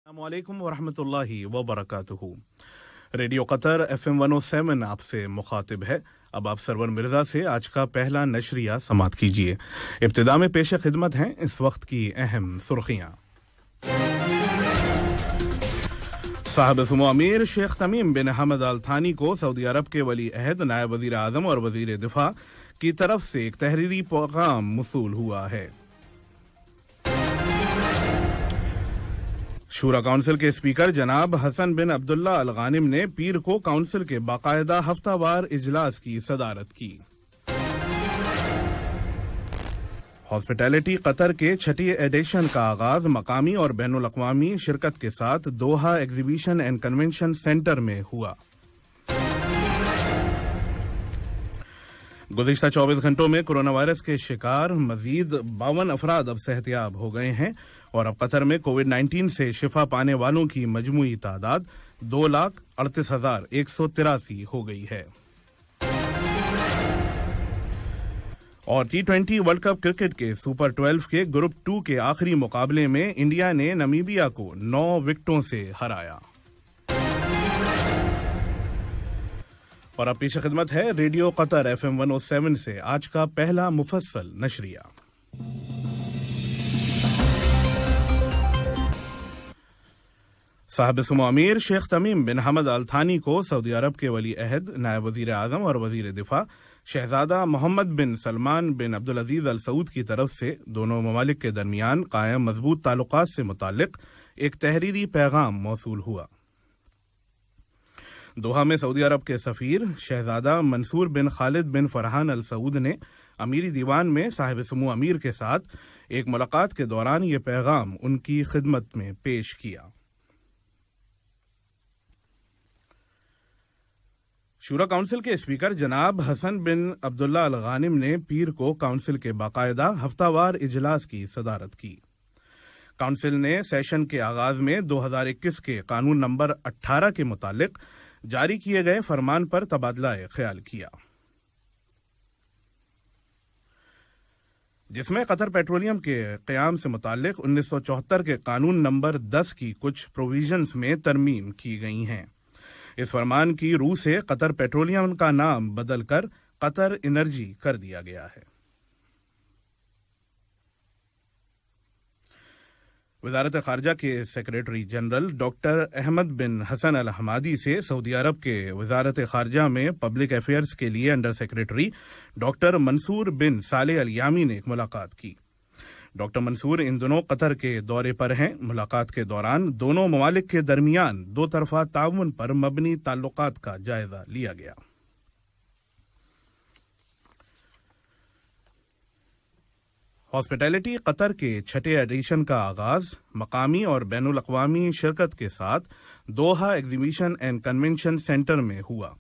अस्सलाम वालेकुम वरहमतुल्लाहि वबरकातुहू। रेडियो कतर FM 107 आपसे मुखातिब है। अब आप सरवर मिर्जा से आज का पहला नशरिया समात कीजिए। इब्तिदा में पेश खिदमत हैं इस वक्त की अहम सुर्खियाँ। साहब सुमो अमीर शेख तमीम बिन हमद अल थानी को सऊदी अरब के वली अहद नायब वजीर आजम और वजीर दिफा की तरफ से एक तहरीरी पैगाम मौसूल हुआ है। शूरा काउंसिल के स्पीकर जनाब हसन बिन अब्दुल्ला अल गानिम ने पीर को काउंसिल के बाकायदा हफ्तावार इजलास की सदारत की। हॉस्पिटैलिटी कतर के छठी एडिशन का आगाज मकामी और बैनुल अक़वामी शिरकत के साथ दोहा एग्जीबिशन एंड कन्वेंशन सेंटर में हुआ। गुज़िश्ता 24 घंटों में कोरोना वायरस के शिकार मजीद 52 अफराद अब सेहतियाब हो गए हैं और अब कतर में कोविड-19 से शिफा पाने वालों की मजमूई तादाद 2,38,183 हो गई है। और T20 वर्ल्ड कप क्रिकेट के सुपर 12 के ग्रुप 2 के आखिरी मुकाबले में इंडिया ने नामीबिया को 9 विकेटों से हराया। और अब पेश खिदमत है रेडियो कतर FM 107 से आज का पहला मुफस्सल नशरिया। साहब सुमो अमीर शेख तमीम बिन हमद अल थानी को सऊदी अरब के वली अहद नायब वजीर आजम और वजीर दिफा शहजादा मोहम्मद बिन सलमान बिन अब्दुल अजीज अल सऊद की तरफ से दोनों ममालिक के दरमियान कायम मजबूत ताल्लुकात से मुताल्लिक एक तहरीरी पैगाम मौसूल हुआ। दोहा में सऊदी अरब के सफीर शहजादा मंसूर बिन खालिद बिन फरहान अल सऊद ने अमीरी दीवान में साहिब सुमो अमीर के साथ एक मुलाकात के दौरान ये पैगाम उनकी खिदमत में पेश किया। शूरा काउंसिल के स्पीकर जनाब हसन बिन अब्दुल्ला अल गानिम ने पीर को काउंसिल के बाकायदा हफ्तावार इजलास की सदारत की। काउंसिल ने सेशन के आगाज में 2021 के कानून नंबर 18 के मुतालिक जारी किए गए फरमान पर तबादला ख्याल किया, जिसमें कतर पेट्रोलियम के क़याम से मुताल्लिक 1974 के कानून नंबर 10 की कुछ प्रोविजंस में तरमीम की गई हैं। इस फरमान की रूह से कतर पेट्रोलियम का नाम बदलकर कतर एनर्जी कर दिया गया है। वजारत खारजा के सेक्रेटरी जनरल डॉक्टर अहमद बिन हसन अल हमादी से सऊदी अरब के वजारत खारजा में पब्लिक अफेयर्स के लिए अंडर सेक्रेटरी डॉक्टर मंसूर बिन सालेह अल यामी ने एक मुलाकात की। डॉक्टर मंसूर इन दिनों कतर के दौरे पर हैं। मुलाकात के दौरान दोनों ममालिक के दरमियान दो तरफा ताउन पर मबनी ताल्लुकात का जायजा लिया गया। हॉस्पिटैलिटी कतर के छठे एडिशन का आगाज मकामी और बैनुल अक़वामी शिरकत के साथ दोहा एग्जीबिशन एंड कन्वेंशन सेंटर में हुआ।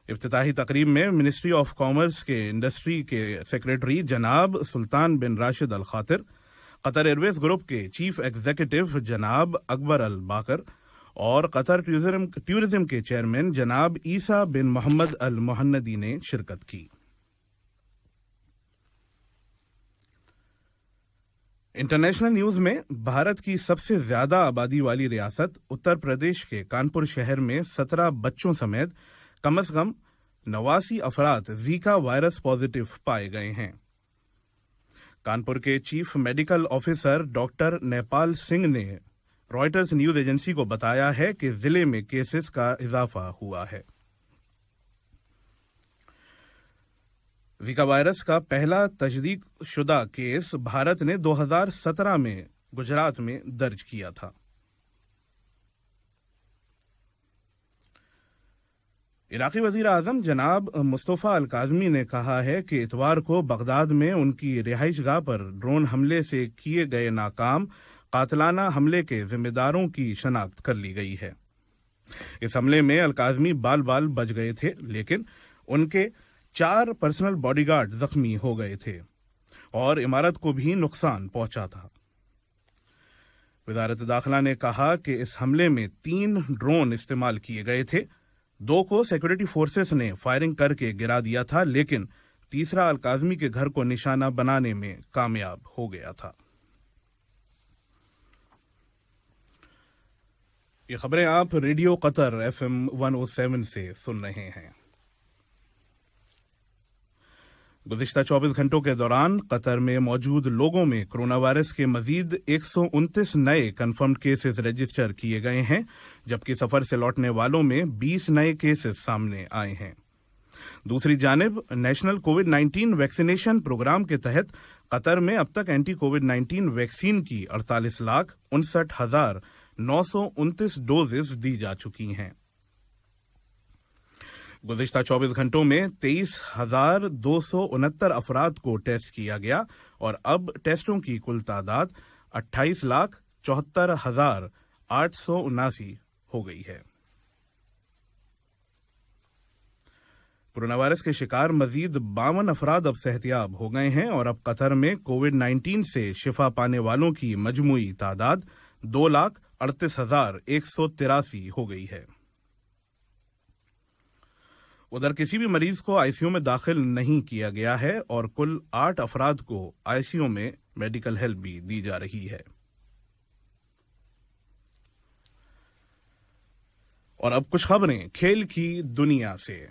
इफ्तिताही तकरीब में मिनिस्ट्री ऑफ कॉमर्स के इंडस्ट्री के सेक्रेटरी जनाब सुल्तान बिन राशिद अल खातिर, कतर एयरवेज ग्रुप के चीफ एग्जीक्यूटिव जनाब अकबर अल बाकर और कतर टूरिज्म के चेयरमैन जनाब ईसा बिन मोहम्मद अल मोहन्नदी ने शिरकत की। इंटरनेशनल न्यूज में भारत की सबसे ज्यादा आबादी वाली रियासत उत्तर प्रदेश के कानपुर शहर में 17 बच्चों समेत कम से कम 89 अफराद जीका वायरस पॉजिटिव पाए गए हैं। कानपुर के chief medical officer doctor Nepal Singh ने रॉयटर्स न्यूज एजेंसी को बताया है कि जिले में केसेस का इजाफा हुआ है। जीका वायरस का पहला तस्दीक शुदा केस भारत ने 2017 में गुजरात में दर्ज किया था। इराकी वजीर आजम जनाब मुस्तफ़ा अल काज़मी ने कहा है कि इतवार को बगदाद में उनकी रिहाइशगाह पर ड्रोन हमले से किए गए नाकाम कातलाना हमले के जिम्मेदारों की शनाख्त कर ली गई है। इस हमले में अल काज़मी बाल बाल बच गए थे, लेकिन उनके 4 पर्सनल बॉडीगार्ड जख्मी हो गए थे और इमारत को भी नुकसान पहुंचा था। वजारत दाखिला ने कहा कि इस हमले में 3 ड्रोन इस्तेमाल किए गए थे। 2 को सिक्योरिटी फोर्सेस ने फायरिंग करके गिरा दिया था, लेकिन तीसरा अल काज़मी के घर को निशाना बनाने में कामयाब हो गया था। یہ خبریں آپ ریڈیو قطر FM 107 سے سن رہے ہیں۔ گزشتہ 24 گھنٹوں کے دوران قطر میں موجود لوگوں میں کرونا وائرس کے مزید 129 نئے کنفرمڈ کیسز رجسٹر کیے گئے ہیں، جبکہ سفر سے لوٹنے والوں میں 20 نئے کیسز سامنے آئے ہیں۔ دوسری جانب نیشنل کووڈ 19 ویکسینیشن پروگرام کے تحت قطر میں اب تک اینٹی کووڈ 19 ویکسین کی 48,59,929 ڈوزز دی جا چکی ہیں۔ گزشتہ 24 گھنٹوں میں 23,269 افراد کو ٹیسٹ کیا گیا اور اب ٹیسٹوں کی کل تعداد 28,74,879 ہو گئی ہے۔ کورونا وائرس کے شکار مزید 52 افراد اب صحتیاب ہو گئے ہیں اور اب قطر میں کووڈ 19 سے شفا پانے والوں کی مجموعی تعداد 2,38,183 ہو گئی ہے۔ ادھر کسی بھی مریض کو آئی سی یو میں داخل نہیں کیا گیا ہے اور کل 8 افراد کو آئی سی یو میں میڈیکل ہیلپ بھی دی جا رہی ہے۔ اور اب کچھ خبریں کھیل کی دنیا سے۔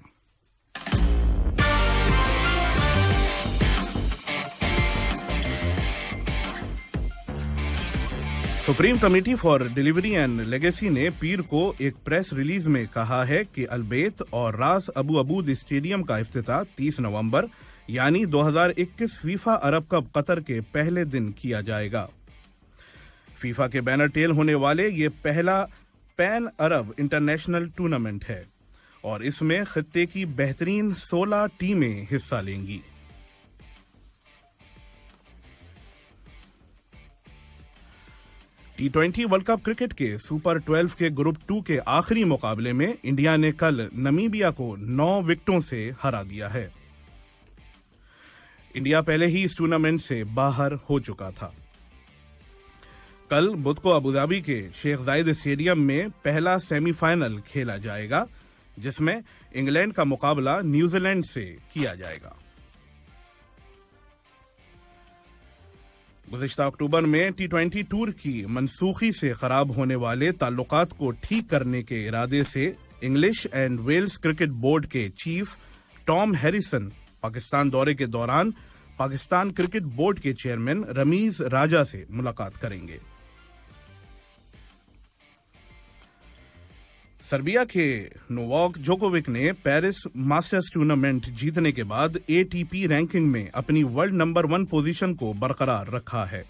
Supreme committee for delivery and legacy نے پیر کو ایک پریس ریلیز میں کہا ہے کہ البیت اور راس ابو عبود اسٹیڈیم کا افتتاح 30 نومبر یعنی 2021 فیفا عرب کپ قطر کے پہلے دن کیا جائے گا۔ فیفا کے بینر ٹیل ہونے والے یہ پہلا پین عرب انٹرنیشنل ٹورنامنٹ ہے اور اس میں خطے کی بہترین 16 ٹیمیں حصہ لیں گی۔ T20 ورلڈ کپ کرکٹ کے سپر 12 کے گروپ 2 کے آخری مقابلے میں انڈیا نے کل نمیبیا کو 9 وکٹوں سے ہرا دیا ہے۔ انڈیا پہلے ہی اس ٹورنامنٹ سے باہر ہو چکا تھا۔ کل بدھ کو ابوظہبی کے شیخ زاید اسٹیڈیم میں پہلا سیمی فائنل کھیلا جائے گا، جس میں انگلینڈ کا مقابلہ نیوزی لینڈ سے کیا جائے گا۔ گزشتہ اکتوبر میں T20 ٹور کی منسوخی سے خراب ہونے والے تعلقات کو ٹھیک کرنے کے ارادے سے English and Wales Cricket Board کے چیف ٹام ہیریسن پاکستان دورے کے دوران پاکستان کرکٹ بورڈ کے چیئرمین رمیز راجہ سے ملاقات کریں گے۔ سربیا کے نوواک جوکووک نے پیرس ماسٹرز ٹورنامنٹ جیتنے کے بعد ATP رینکنگ میں اپنی ورلڈ نمبر 1 پوزیشن کو برقرار رکھا ہے۔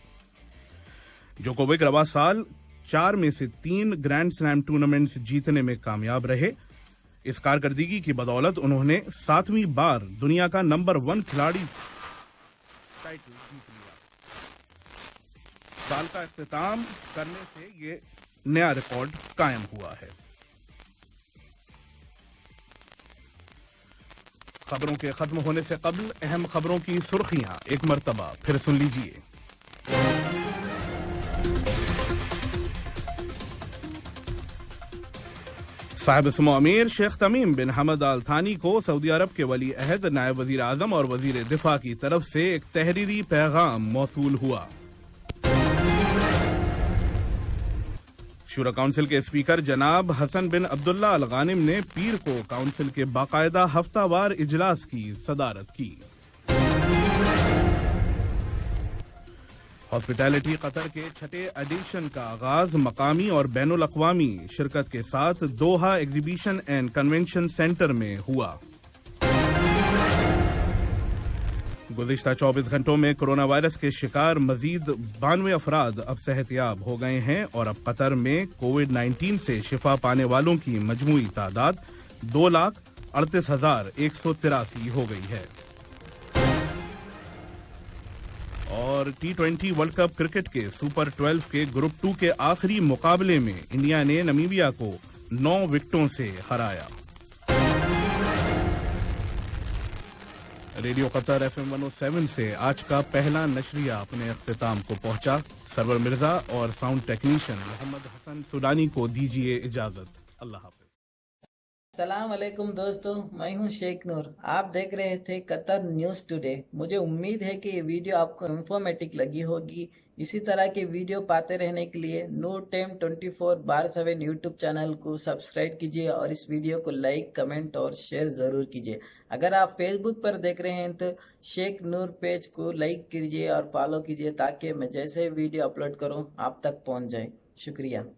جوکووک رواں سال 4 میں سے 3 گرینڈ سلیم ٹورنامنٹس جیتنے میں کامیاب رہے۔ اس کارکردگی کی بدولت انہوں نے 7ویں بار دنیا کا نمبر 1 کھلاڑی ٹائٹل جیت لیا۔ سال کا اختتام کرنے سے یہ نیا ریکارڈ قائم ہوا ہے۔ خبروں کے ختم ہونے سے قبل اہم خبروں کی سرخیاں ایک مرتبہ پھر سن لیجیے۔ صاحب سمو امیر شیخ تمیم بن حمد آل ثانی کو سعودی عرب کے ولی عہد نائب وزیر اعظم اور وزیر دفاع کی طرف سے ایک تحریری پیغام موصول ہوا۔ شورا کونسل کے اسپیکر جناب حسن بن عبداللہ الغانم نے پیر کو کونسل کے باقاعدہ ہفتہ وار اجلاس کی صدارت کی۔ ہاسپٹیلٹی قطر کے 6 ایڈیشن کا آغاز مقامی اور بین الاقوامی شرکت کے ساتھ Doha exhibition and convention centre میں ہوا۔ گزشتہ 24 گھنٹوں میں کرونا وائرس کے شکار مزید 92 افراد اب صحتیاب ہو گئے ہیں اور اب قطر میں کووڈ 19 سے شفا پانے والوں کی مجموعی تعداد 2,38,183 ہو گئی ہے۔ اور T20 ورلڈ کپ کرکٹ کے سپر 12 کے گروپ 2 کے آخری مقابلے میں انڈیا نے نمیبیا کو 9 وکٹوں سے ہرایا۔ ریڈیو قطر FM 107 سے آج کا پہلا نشریہ اپنے اختتام کو پہنچا۔ سرور مرزا اور ساؤنڈ ٹیکنیشین محمد حسن سودانی کو دیجیے اجازت۔ اللہ حافظ۔ السلام علیکم دوستو، میں ہوں شیخ نور۔ آپ دیکھ رہے تھے قطر نیوز ٹوڈے۔ مجھے امید ہے کہ یہ ویڈیو آپ کو انفارمیٹک لگی ہوگی۔ इसी तरह के वीडियो पाते रहने के लिए नूर टाइम 24/7 यूट्यूब चैनल को सब्सक्राइब कीजिए और इस वीडियो को लाइक, कमेंट और शेयर ज़रूर कीजिए। अगर आप फेसबुक पर देख रहे हैं तो शेख नूर पेज को लाइक कीजिए और फॉलो कीजिए ताकि मैं जैसे वीडियो अपलोड करूं आप तक पहुंच जाए। शुक्रिया।